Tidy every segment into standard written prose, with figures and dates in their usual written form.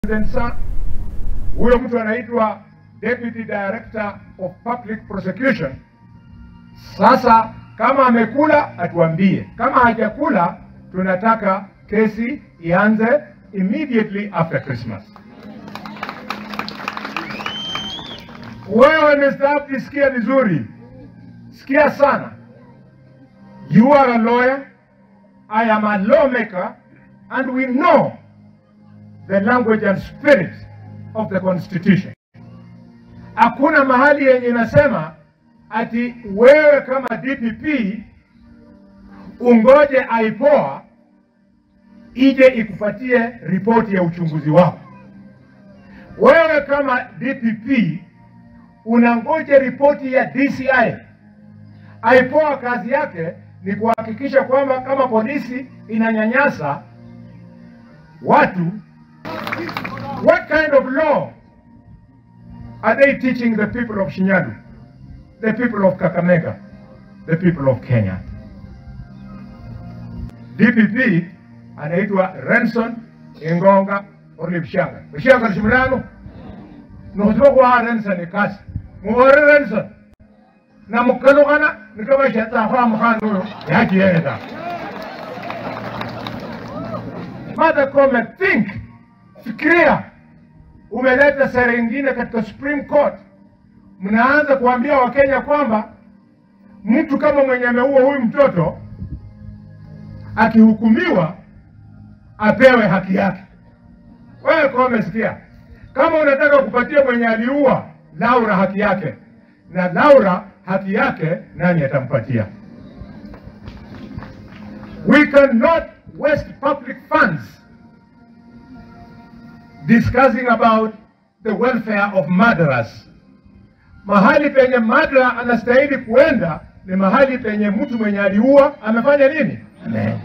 Sir, huyo mtu anaitwa Deputy Director of Public Prosecution. Sasa kama amekula atuambie, kama hajakula tunataka kesi ianze immediately after Christmas. Wewe mstaafu, sikia vizuri, sikia sana. You are a lawyer, I am a lawmaker, and we know the language and spirit of the Constitution. Hakuna mahali yenye inasema ati wewe kama DPP ungoje aipoa ije ikupatie ripoti ya uchunguzi wako. Wewe kama DPP unangoje ripoti ya DCI. Aipoa kazi yake ni kuhakikisha kwamba kama polisi inanyanyasa watu. What kind of law are they teaching the people of Shinyadu, the people of Kakamega, the people of Kenya? DPP anaitwa Renson Ingonga Olibshanga. Bishanga Shimrano no kwa Renson kasi. Muore Renson na mukalugana nikaba shata kwa mkhano yaki yenda. Mother come think, fikiria. Umeleta sera nyingine katika Supreme Court. Mnaanza kuambia Wakenya kwamba mtu kama mwenye ameua huyu mtoto akihukumiwa apewe haki yake. Wewe kwa umesikia? Kama unataka kupatia mwenye aliua Laura haki yake, na Laura haki yake nani atampatia? We cannot waste public funds discussing about the welfare of murderers. Mahali penye murderer anastahili kuenda ni mahali penye mtu mwenye aliua amefanya nini? Amen.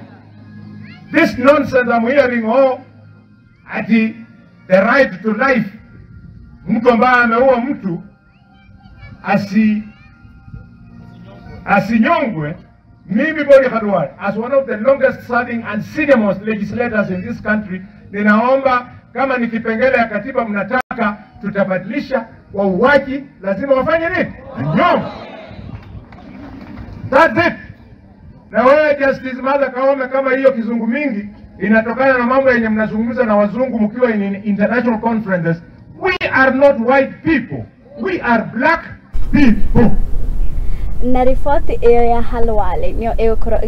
This nonsense I'm hearing, ati the right to life, mtu ambaye ameua mtu asinyongwe. Mimi Boni Khalwale, as one of the longest serving and senior-most legislators in this country, ninaomba kama ni kipengele ya katiba mnataka tutabadilisha, wauaji lazima wafanye nini? Nyongwe. That's it. Na wewe Justice Mother Kaome, kama hiyo kizungu mingi inatokana na mambo yenye mnazungumza na wazungu mkiwa in international conferences. We are not white people. We are black people. Na ripoti iyo ya Khalwale niyo ĩgũkorwo